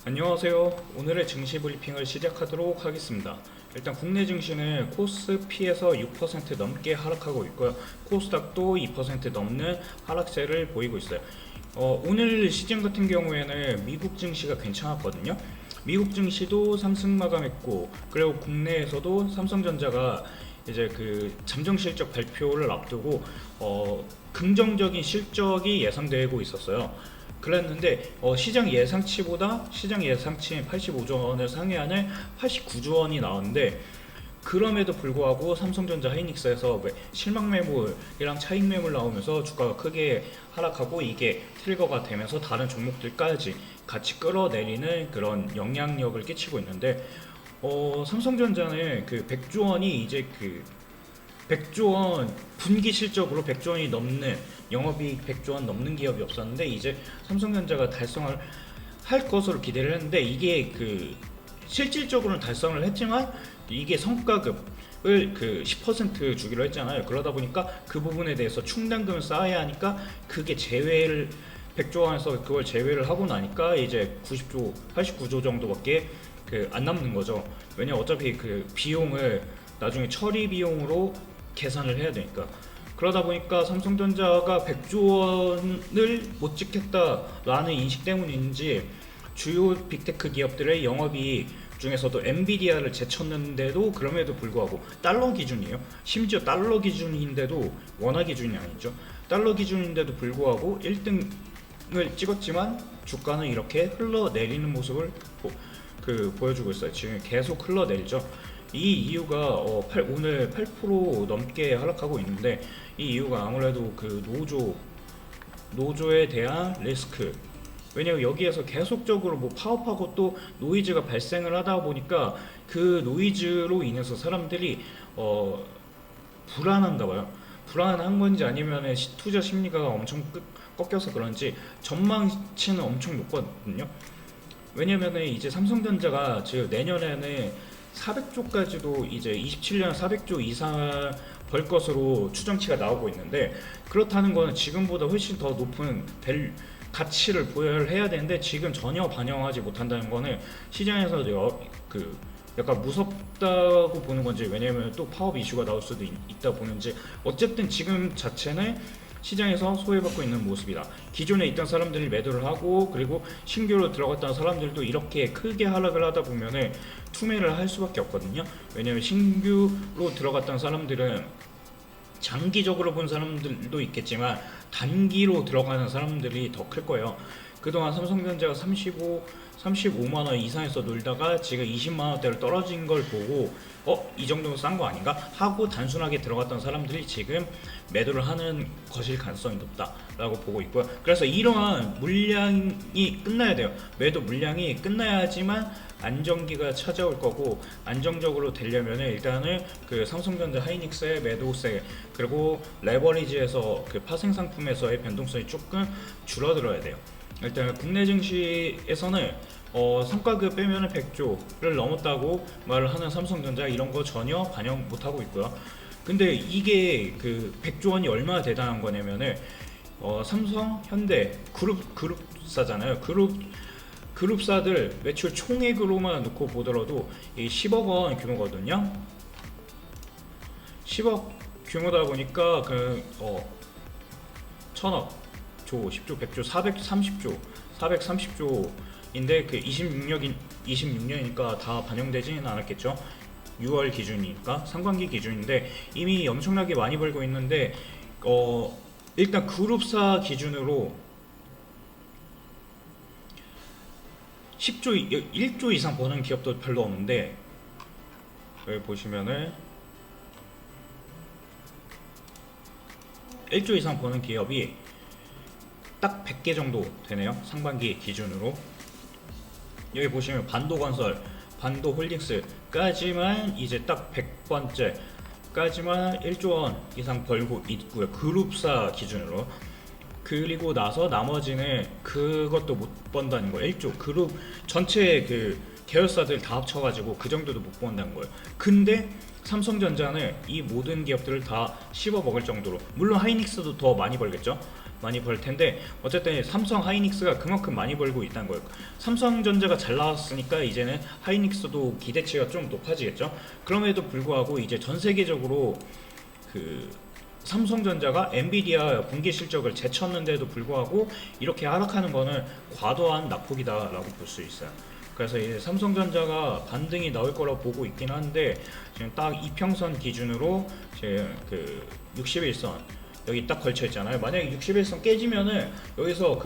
안녕하세요. 오늘의 증시 브리핑을 시작하도록 하겠습니다. 일단 국내 증시는 코스피에서 6% 넘게 하락하고 있고요. 코스닥도 2% 넘는 하락세를 보이고 있어요. 오늘 시장 같은 경우에는 미국 증시가 괜찮았거든요. 미국 증시도 상승 마감했고, 그리고 국내에서도 삼성전자가 이제 그 잠정 실적 발표를 앞두고 긍정적인 실적이 예상되고 있었어요. 그랬는데 시장 예상치인 85조 원을 상회하는 89조 원이 나왔는데, 그럼에도 불구하고 삼성전자 하이닉스에서 실망 매물이랑 차익 매물 나오면서 주가가 크게 하락하고, 이게 트리거가 되면서 다른 종목들까지 같이 끌어내리는 그런 영향력을 끼치고 있는데, 삼성전자는 그 100조 원이 이제 100조 원 분기 실적으로 100조 원이 넘는, 영업이익 100조 원 넘는 기업이 없었는데, 이제 삼성전자가 달성을 할 것으로 기대를 했는데, 이게 실질적으로는 달성을 했지만 이게 성과급을 10% 주기로 했잖아요. 그러다 보니까 그 부분에 대해서 충당금을 쌓아야 하니까, 그게 제외를 100조 원에서 그걸 제외를 하고 나니까 이제 90조, 89조 정도밖에 안 남는 거죠. 왜냐면 어차피 그 비용을 나중에 처리 비용으로 계산을 해야 되니까. 그러다 보니까 삼성전자가 100조 원을 못 찍겠다라는 인식 때문인지, 주요 빅테크 기업들의 영업이익 중에서도 엔비디아를 제쳤는데도, 그럼에도 불구하고 달러 기준이에요. 심지어 달러 기준인데도, 원화 기준이 아니죠. 달러 기준인데도 불구하고 1등을 찍었지만 주가는 이렇게 흘러내리는 모습을 보여주고 있어요. 지금 계속 흘러내리죠. 이 이유가 오늘 8% 넘게 하락하고 있는데, 이 이유가 아무래도 노조에 대한 리스크. 왜냐면 여기에서 계속적으로 파업하고 또 노이즈가 발생을 하다 보니까, 그 노이즈로 인해서 사람들이 불안한가 봐요. 불안한 건지 아니면 투자 심리가 엄청 꺾여서 그런지 전망치는 엄청 높거든요. 왜냐면은 이제 삼성전자가 지금 내년에는 400조까지도, 이제 27년 400조 이상 벌 것으로 추정치가 나오고 있는데, 그렇다는 거는 지금보다 훨씬 더 높은 가치를 부여해야 되는데, 지금 전혀 반영하지 못한다는 거는 시장에서 약간 무섭다고 보는 건지, 왜냐면 또 파업 이슈가 나올 수도 있다 보는지, 어쨌든 지금 자체는 시장에서 소외받고 있는 모습이다. 기존에 있던 사람들이 매도를 하고, 그리고 신규로 들어갔던 사람들도 이렇게 크게 하락을 하다 보면은 투매를 할 수밖에 없거든요. 왜냐면 신규로 들어갔던 사람들은 장기적으로 본 사람들도 있겠지만 단기로 들어가는 사람들이 더 클 거예요. 그동안 삼성전자가 35만 원 이상에서 놀다가 지금 20만 원대로 떨어진 걸 보고 이 정도면 싼 거 아닌가 하고 단순하게 들어갔던 사람들이 지금 매도를 하는 것일 가능성이 높다라고 보고 있고요. 그래서 이러한 물량이 끝나야 돼요. 매도 물량이 끝나야지만 안정기가 찾아올 거고, 안정적으로 되려면 일단은 삼성전자 하이닉스의 매도세, 그리고 레버리지에서 파생 상품에서의 변동성이 조금 줄어들어야 돼요. 일단 국내 증시에서는 성과급 빼면은 100조를 넘었다고 말을 하는 삼성전자, 이런 거 전혀 반영 못하고 있고요. 근데 이게 100조 원이 얼마나 대단한 거냐면은 삼성, 현대 그룹사잖아요. 그룹사들 매출 총액으로만 놓고 보더라도 10억 원 규모거든요. 10억 규모다 보니까 1000억, 10조, 100조, 430조인데 26년이니까 다 반영되지는 않았겠죠. 6월 기준이니까, 상반기 기준인데 이미 엄청나게 많이 벌고 있는데, 일단 그룹사 기준으로 1조 이상 버는 기업도 별로 없는데, 여기 보시면은 1조 이상 버는 기업이 딱 100개 정도 되네요. 상반기 기준으로. 여기 보시면 반도건설, 반도홀딩스까지만 이제 딱 100번째까지만 1조 원 이상 벌고 있고요. 그룹사 기준으로. 그리고 나서 나머지는 그것도 못 번다는 거예요. 1조 그룹 전체 계열사들 다 합쳐가지고 그 정도도 못 번다는 거예요. 근데 삼성전자는 이 모든 기업들을 다 씹어 먹을 정도로, 물론 하이닉스도 더 많이 벌겠죠. 많이 벌 텐데 어쨌든 삼성 하이닉스가 그만큼 많이 벌고 있다는 거예요. 삼성전자가 잘 나왔으니까 이제는 하이닉스도 기대치가 좀 높아지겠죠. 그럼에도 불구하고 이제 전 세계적으로 그 삼성전자가 엔비디아 분기 실적을 제쳤는데도 불구하고 이렇게 하락하는 거는 과도한 낙폭이다라고 볼 수 있어요. 그래서 이제 삼성전자가 반등이 나올 거라고 보고 있긴 한데 지금 딱 이평선 기준으로 지금 그 61선 여기 딱 걸쳐 있잖아요. 만약에 61선 깨지면은 여기서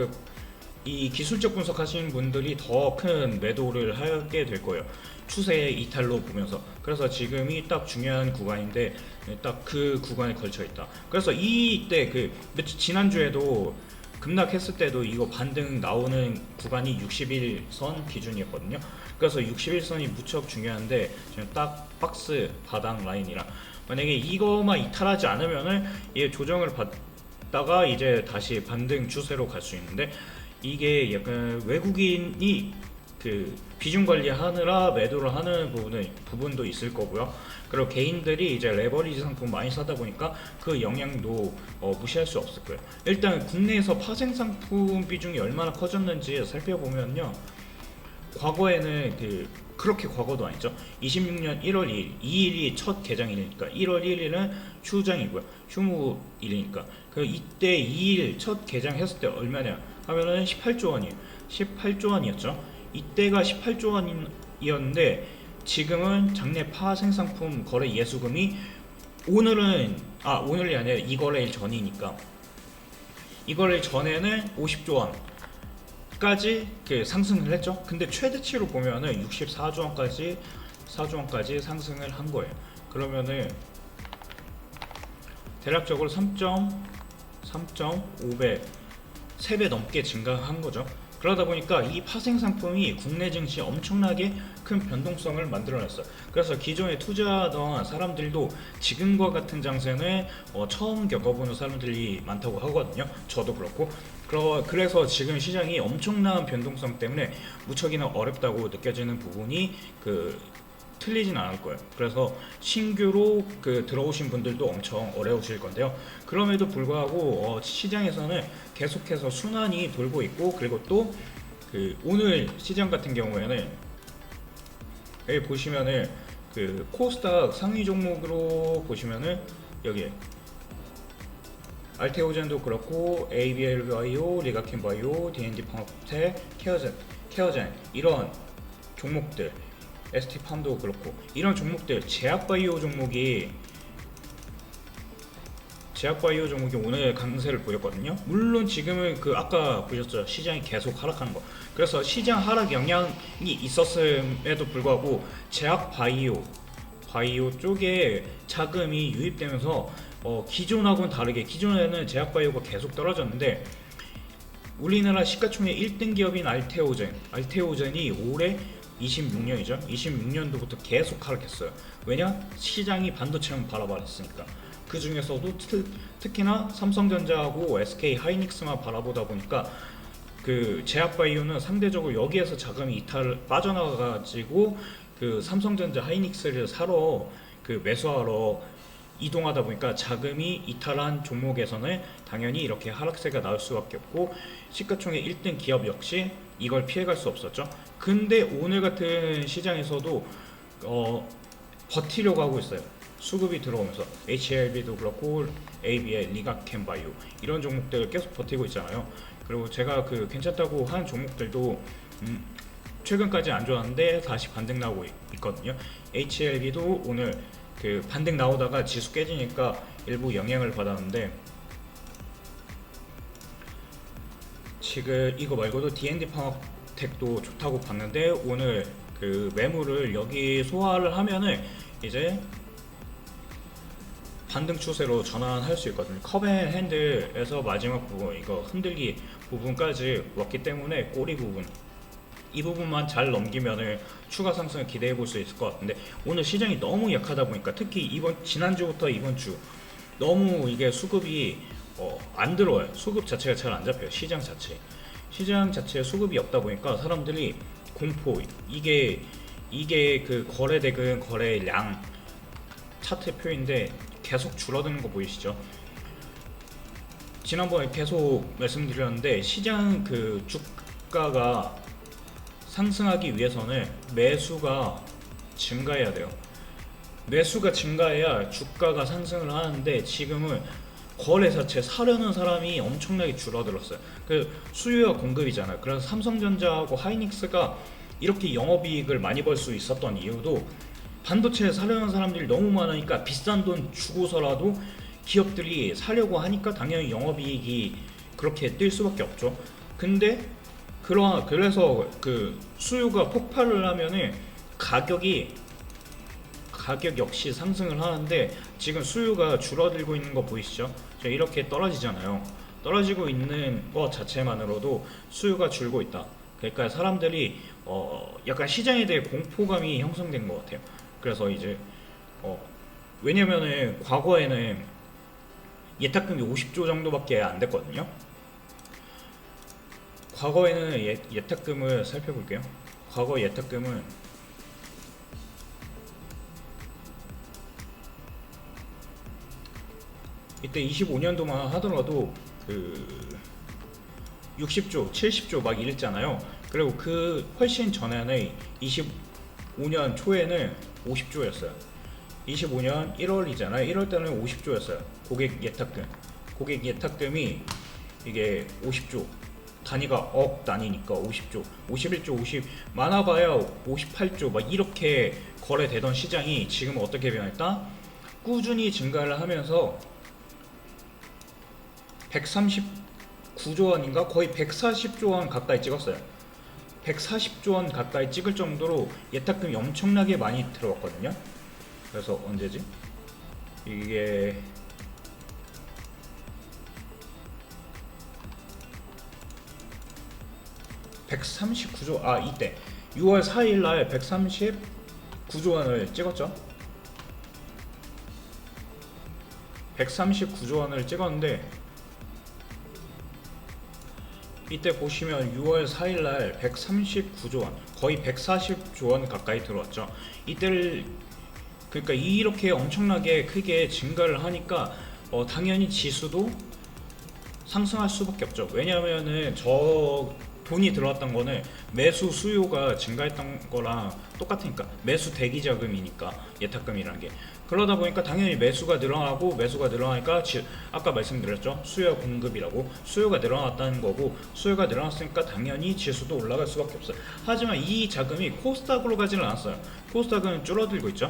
이 기술적 분석하시는 분들이 더 큰 매도를 하게 될 거예요. 추세의 이탈로 보면서. 그래서 지금이 딱 중요한 구간인데 딱 그 구간에 걸쳐 있다. 그래서 이때 지난주에도 급락했을 때도 이거 반등 나오는 구간이 61선 기준이었거든요. 그래서 61선이 무척 중요한데 지금 딱 박스 바닥 라인이랑 만약에 이거만 이탈하지 않으면은 얘 조정을 받다가 이제 다시 반등 추세로 갈 수 있는데 이게 약간 외국인이 그 비중 관리하느라 매도를 하는 부분도 있을 거고요. 그리고 개인들이 이제 레버리지 상품 많이 사다 보니까 그 영향도 무시할 수 없을 거예요. 일단 국내에서 파생 상품 비중이 얼마나 커졌는지 살펴보면요. 과거에는 그렇게 과거도 아니죠. 26년 1월 2일, 2일이 첫 개장일이니까 1월 1일은 휴장이고요. 휴무일이니까 이때 2일 첫 개장했을 때 얼마냐 하면은 18조 원이에요. 18조 원이었죠. 이때가 18조 원이었는데 지금은 장내 파생상품 거래 예수금이 오늘이 아니라 이거래일 전이니까 이거래일 전에는 50조 원까지 상승을 했죠. 근데 최대치로 보면은 64조 원까지 4조 원까지 상승을 한 거예요. 그러면은 대략적으로 3.5배 3배 넘게 증가한 거죠. 그러다 보니까 이 파생 상품이 국내 증시에 엄청나게 큰 변동성을 만들어냈어요. 그래서 기존에 투자하던 사람들도 지금과 같은 장세는 처음 겪어보는 사람들이 많다고 하거든요. 저도 그렇고. 그래서 지금 시장이 엄청난 변동성 때문에 무척이나 어렵다고 느껴지는 부분이 틀리진 않을 거예요. 그래서 신규로 들어오신 분들도 엄청 어려우실 건데요. 그럼에도 불구하고 시장에서는 계속해서 순환이 돌고 있고, 그리고 또 오늘 시장 같은 경우에는 여기 보시면은 코스닥 상위 종목으로 보시면은 여기 알테오젠도 그렇고 ABL 바이오, 리가켄 바이오, D&D 방어텍, 케어젠 이런 종목들, ST팜도 그렇고 이런 종목들 제약바이오 종목이 오늘 강세를 보였거든요. 물론 지금은 아까 보셨죠, 시장이 계속 하락하는 거. 그래서 시장 하락 영향이 있었음에도 불구하고 제약바이오 쪽에 자금이 유입되면서 기존하고는 다르게, 기존에는 제약바이오가 계속 떨어졌는데 우리나라 시가총액 1등 기업인 알테오젠이 올해 26년이죠. 26년도부터 계속 하락했어요. 왜냐? 시장이 반도체만 바라봤으니까. 그 중에서도 특히나 삼성전자하고 SK 하이닉스만 바라보다 보니까 제약바이오는 상대적으로 여기에서 자금이 빠져나가가지고 삼성전자 하이닉스를 사러 매수하러 이동하다 보니까 자금이 이탈한 종목에서는 당연히 이렇게 하락세가 나올 수밖에 없고, 시가총액 1등 기업 역시 이걸 피해갈 수 없었죠. 근데 오늘 같은 시장에서도 버티려고 하고 있어요. 수급이 들어오면서 HLB도 그렇고 ABL, 리가켄바이오 이런 종목들 계속 버티고 있잖아요. 그리고 제가 괜찮다고 한 종목들도 최근까지 안 좋았는데 다시 반등 나오고 있거든요. HLB도 오늘 반등 나오다가 지수 깨지니까 일부 영향을 받았는데, 지금 이거 말고도 D&D 방어텍도 좋다고 봤는데 오늘 매물을 여기 소화를 하면은 이제 반등 추세로 전환할 수 있거든요. 컵앤핸들에서 마지막 부분, 이거 흔들기 부분까지 왔기 때문에 꼬리 부분, 이 부분만 잘 넘기면은 추가 상승을 기대해 볼 수 있을 것 같은데, 오늘 시장이 너무 약하다 보니까 특히 지난주부터 이번주 너무 이게 수급이 안 들어와요. 수급 자체가 잘 안 잡혀요. 시장 자체에 수급이 없다 보니까 사람들이 공포, 이게 거래대금 거래량 차트 표인데 계속 줄어드는 거 보이시죠? 지난번에 계속 말씀드렸는데 시장 그 주가가 상승하기 위해서는 매수가 증가해야 돼요. 매수가 증가해야 주가가 상승을 하는데 지금은 거래 자체 사려는 사람이 엄청나게 줄어들었어요. 그 수요와 공급이잖아요. 그래서 삼성전자하고 하이닉스가 이렇게 영업이익을 많이 벌 수 있었던 이유도 반도체 사려는 사람들이 너무 많으니까 비싼 돈 주고서라도 기업들이 사려고 하니까 당연히 영업이익이 그렇게 뛸 수밖에 없죠. 근데 그래서 그 수요가 폭발을 하면은 가격 역시 상승을 하는데 지금 수요가 줄어들고 있는 거 보이시죠? 이렇게 떨어지잖아요. 떨어지고 있는 것 자체만으로도 수요가 줄고 있다. 그러니까 사람들이 약간 시장에 대해 공포감이 형성된 것 같아요. 그래서 이제 왜냐면은 과거에는 예탁금이 50조 정도밖에 안 됐거든요. 과거에는 예탁금을 살펴볼게요. 과거 예탁금은 이때 25년도만 하더라도 그 60조, 70조 막 이랬잖아요. 그리고 그 훨씬 전에는 25년 초에는 50조였어요. 25년 1월이잖아요. 1월 때는 50조였어요. 고객 예탁금이 이게 50조. 단위가 억 단위니까 50조, 51조, 50 많아봐야 58조 막 이렇게 거래되던 시장이 지금 어떻게 변했다? 꾸준히 증가를 하면서 139조 원인가 거의 140조 원 가까이 찍었어요. 140조 원 가까이 찍을 정도로 예탁금이 엄청나게 많이 들어왔거든요. 그래서 언제지? 이게 139조 이때 6월 4일 날 139조 원을 찍었죠. 139조 원을 찍었는데 이때 보시면 6월 4일 날 139조 원, 거의 140조 원 가까이 들어왔죠. 이때를 그러니까 이렇게 엄청나게 크게 증가를 하니까 당연히 지수도 상승할 수밖에 없죠. 왜냐하면은 돈이 들어왔던 거는 매수 수요가 증가했던 거랑 똑같으니까 매수 대기 자금이니까 예탁금이라는 게 그러다 보니까 당연히 매수가 늘어나니까 아까 말씀드렸죠. 수요 공급이라고 수요가 늘어났다는 거고 수요가 늘어났으니까 당연히 지수도 올라갈 수밖에 없어요. 하지만 이 자금이 코스닥으로 가지는 않았어요. 코스닥은 줄어들고 있죠.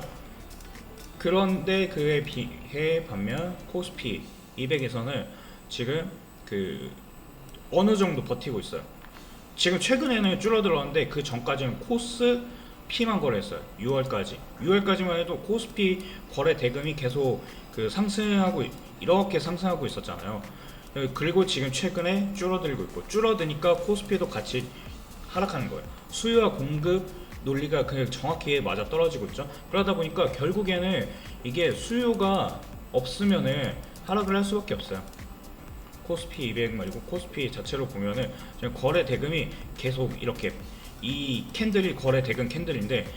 그런데 그에 비해 반면 코스피 200에서는 지금 그 어느 정도 버티고 있어요. 지금 최근에는 줄어들었는데 그 전까지는 코스피만 거래했어요. 6월까지만 해도 코스피 거래 대금이 계속 이렇게 상승하고 있었잖아요. 그리고 지금 최근에 줄어들고 있고 줄어드니까 코스피도 같이 하락하는 거예요. 수요와 공급 논리가 그냥 정확히 맞아 떨어지고 있죠. 그러다 보니까 결국에는 이게 수요가 없으면은 하락을 할 수밖에 없어요. 코스피 200 말고 코스피 자체로 보면은 지금 거래 대금이 계속 이렇게 이 캔들이 거래 대금 캔들인데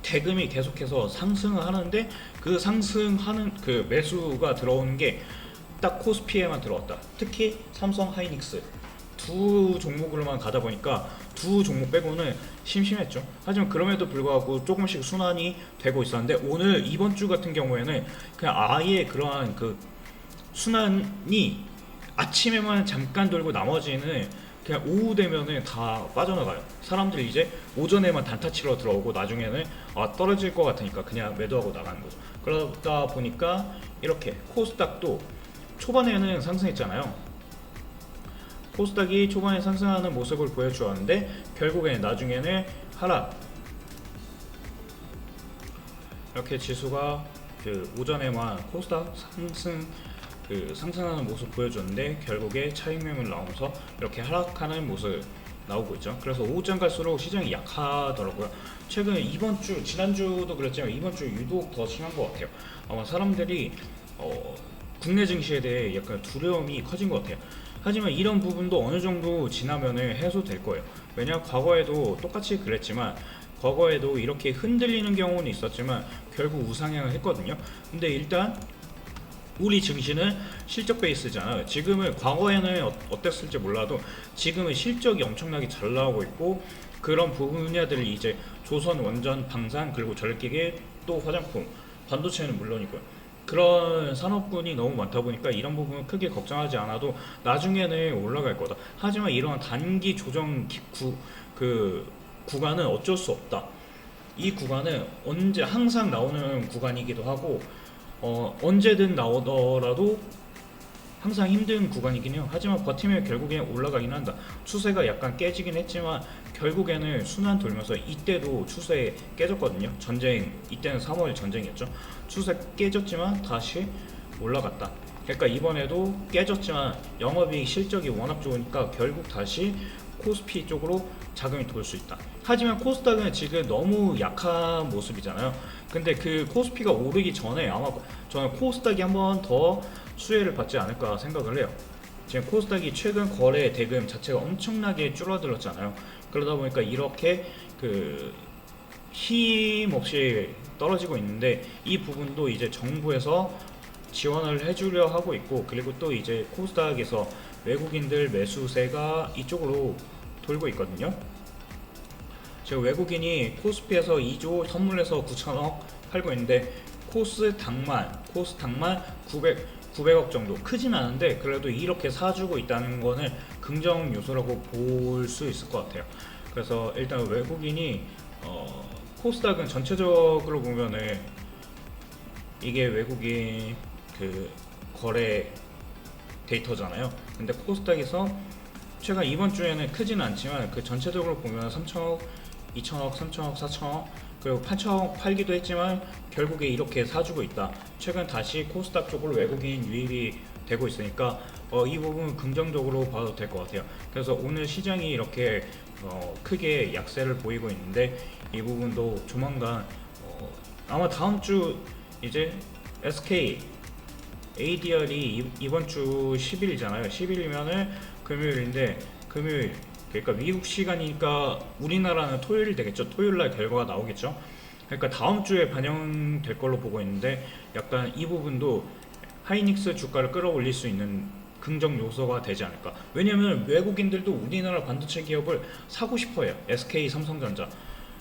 대금이 계속해서 상승을 하는데 그 상승하는 그 매수가 들어오는 게 딱 코스피에만 들어왔다. 특히 삼성 하이닉스 두 종목으로만 가다 보니까 두 종목 빼고는 심심했죠. 하지만 그럼에도 불구하고 조금씩 순환이 되고 있었는데 오늘 이번 주 같은 경우에는 그냥 아예 그러한 그 순환이 아침에만 잠깐 돌고 나머지는 그냥 오후 되면은 다 빠져나가요. 사람들이 이제 오전에만 단타 치러 들어오고 나중에는 떨어질 것 같으니까 그냥 매도하고 나가는 거죠. 그러다 보니까 이렇게 코스닥도 초반에는 상승했잖아요. 코스닥이 초반에 상승하는 모습을 보여주었는데 결국에는 나중에는 하락. 이렇게 지수가 그 오전에만 코스닥 상승하는 모습 보여줬는데 결국에 차익 매물 나오면서 이렇게 하락하는 모습 나오고 있죠. 그래서 오후장 갈수록 시장이 약하더라고요. 최근 지난주도 그랬지만 이번 주 유독 더 심한 것 같아요. 아마 사람들이 국내 증시에 대해 약간 두려움이 커진 것 같아요. 하지만 이런 부분도 어느 정도 지나면은 해소될 거예요. 왜냐 과거에도 똑같이 그랬지만 과거에도 이렇게 흔들리는 경우는 있었지만 결국 우상향을 했거든요. 근데 일단 우리 증시는 실적 베이스잖아요. 지금은 과거에는 어땠을지 몰라도 지금은 실적이 엄청나게 잘 나오고 있고, 그런 분야들이 이제 조선, 원전, 방산, 그리고 전기계, 또 화장품, 반도체는 물론이고요. 그런 산업군이 너무 많다 보니까 이런 부분은 크게 걱정하지 않아도 나중에는 올라갈 거다. 하지만 이런 단기 조정 그 구간은 어쩔 수 없다. 이 구간은 언제 항상 나오는 구간이기도 하고, 언제든 나오더라도 항상 힘든 구간이긴 해요. 하지만 버티면 결국엔 올라가긴 한다. 추세가 약간 깨지긴 했지만 결국에는 순환 돌면서, 이때도 추세 깨졌거든요. 전쟁, 이때는 3월 전쟁이었죠. 추세 깨졌지만 다시 올라갔다. 그러니까 이번에도 깨졌지만 영업이익 실적이 워낙 좋으니까 결국 다시 코스피 쪽으로 자금이 돌 수 있다. 하지만 코스닥은 지금 너무 약한 모습이잖아요. 근데 그 코스피가 오르기 전에 아마 저는 코스닥이 한 번 더 수혜를 받지 않을까 생각을 해요. 지금 코스닥이 최근 거래 대금 자체가 엄청나게 줄어들었잖아요. 그러다 보니까 이렇게 그 힘없이 떨어지고 있는데, 이 부분도 이제 정부에서 지원을 해주려 하고 있고, 그리고 또 이제 코스닥에서 외국인들 매수세가 이쪽으로 돌고 있거든요. 지금 외국인이 코스피에서 2조 선물해서 9천억 팔고 있는데, 코스닥만 900억 정도, 크진 않은데 그래도 이렇게 사주고 있다는 거는 긍정 요소라고 볼 수 있을 것 같아요. 그래서 일단 외국인이 코스닥은 전체적으로 보면은 이게 외국인 그 거래 데이터잖아요. 근데 코스닥에서 최근 이번 주에는 크지는 않지만 그 전체적으로 보면 3천억, 2천억, 3천억, 4천억, 그리고 8천억 팔기도 했지만 결국에 이렇게 사주고 있다. 최근 다시 코스닥 쪽으로 외국인 유입이 되고 있으니까 이 부분 긍정적으로 봐도 될 것 같아요. 그래서 오늘 시장이 이렇게 크게 약세를 보이고 있는데, 이 부분도 조만간 아마 다음 주 이제 SK ADR이 이번 주 10일이잖아요. 10일이면은 금요일인데, 금요일 그러니까 미국 시간이니까 우리나라는 토요일 되겠죠. 토요일 날 결과가 나오겠죠. 그러니까 다음 주에 반영될 걸로 보고 있는데, 약간 이 부분도 하이닉스 주가를 끌어올릴 수 있는 긍정 요소가 되지 않을까. 왜냐면 외국인들도 우리나라 반도체 기업을 사고 싶어해요. SK, 삼성전자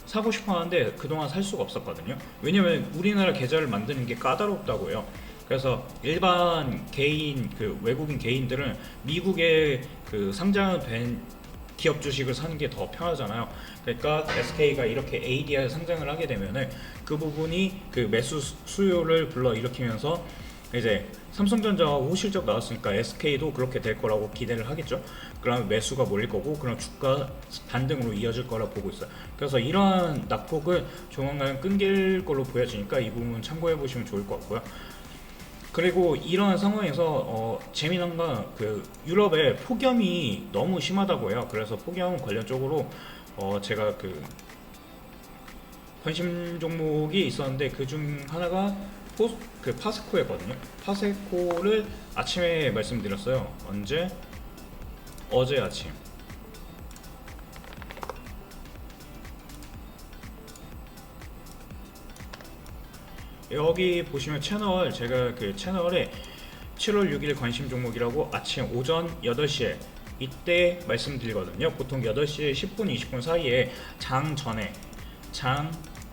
사고 싶어 하는데 그동안 살 수가 없었거든요. 왜냐면 우리나라 계좌를 만드는 게 까다롭다고요. 그래서 일반 개인, 그 외국인 개인들은 미국에 그 상장된 기업 주식을 사는 게 더 편하잖아요. 그러니까 SK가 이렇게 ADR 상장을 하게 되면은 그 부분이 그 매수 수요를 불러일으키면서, 이제 삼성전자가 호실적 나왔으니까 SK도 그렇게 될 거라고 기대를 하겠죠. 그러면 매수가 몰릴 거고, 그럼 주가 반등으로 이어질 거라 보고 있어요. 그래서 이러한 낙폭은 조만간 끊길 걸로 보여지니까 이 부분 참고해 보시면 좋을 것 같고요. 그리고 이런 상황에서 재미난 건 그 유럽의 폭염이 너무 심하다고 해요. 그래서 폭염 관련 쪽으로 제가 그 관심 종목이 있었는데, 그 중 하나가 그 파세코였거든요. 파세코를 아침에 말씀드렸어요. 언제? 어제 아침. 여기 보시면 채널, 제가 그 채널에 7월 6일 관심 종목이라고 아침 오전 8시에 이때 말씀드리거든요. 보통 8시 10분, 20분 사이에 장 전에, 장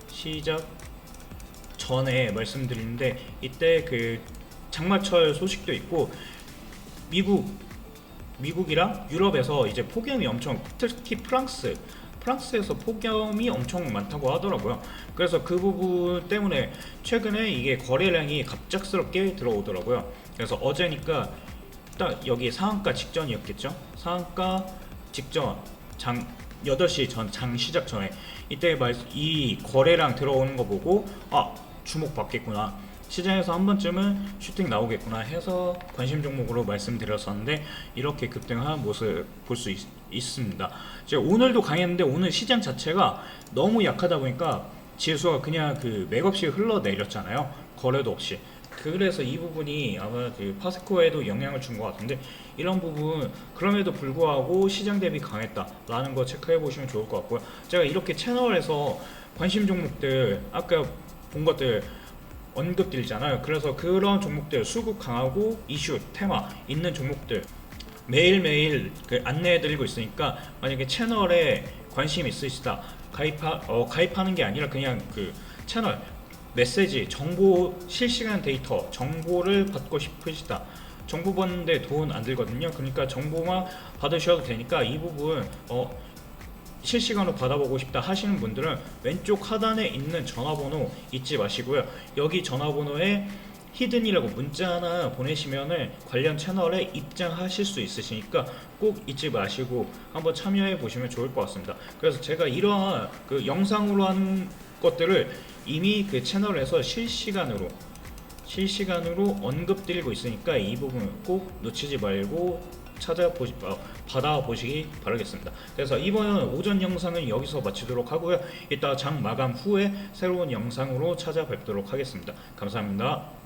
시작 전에 말씀드리는데, 이때 그 장마철 소식도 있고, 미국이랑 유럽에서 이제 폭염이 엄청, 특히 프랑스에서 폭염이 엄청 많다고 하더라고요. 그래서 그 부분 때문에 최근에 이게 거래량이 갑작스럽게 들어오더라고요. 그래서 어제니까 딱 여기 상한가 직전이었겠죠. 상한가 직전, 장 8시 전, 장 시작 전에 이때 이 거래량 들어오는 거 보고 주목받겠구나, 시장에서 한 번쯤은 슈팅 나오겠구나 해서 관심 종목으로 말씀드렸었는데, 이렇게 급등한 모습 볼 수 있습니다. 제가 오늘도 강했는데 오늘 시장 자체가 너무 약하다 보니까 지수가 그냥 그 맥없이 흘러내렸잖아요. 거래도 없이. 그래서 이 부분이 아마 그 파세코에도 영향을 준 것 같은데, 이런 부분 그럼에도 불구하고 시장 대비 강했다라는 거 체크해 보시면 좋을 것 같고요. 제가 이렇게 채널에서 관심 종목들 아까 본 것들 언급드리잖아요. 그래서 그런 종목들, 수급 강하고 이슈, 테마 있는 종목들 매일매일 안내해드리고 있으니까, 만약에 채널에 관심 있으시다, 가입하는 게 아니라 그냥 그 채널 메시지, 정보, 실시간 데이터, 정보를 받고 싶으시다. 정보 받는데 돈 안 들거든요. 그러니까 정보만 받으셔도 되니까 이 부분 실시간으로 받아보고 싶다 하시는 분들은 왼쪽 하단에 있는 전화번호 잊지 마시고요. 여기 전화번호에 히든이라고 문자 하나 보내시면은 관련 채널에 입장하실 수 있으시니까 꼭 잊지 마시고 한번 참여해 보시면 좋을 것 같습니다. 그래서 제가 이러한 그 영상으로 하는 것들을 이미 그 채널에서 실시간으로 언급드리고 있으니까 이 부분 꼭 놓치지 말고 받아보시기 바라겠습니다. 그래서 이번 오전 영상은 여기서 마치도록 하고요. 이따 장 마감 후에 새로운 영상으로 찾아뵙도록 하겠습니다. 감사합니다.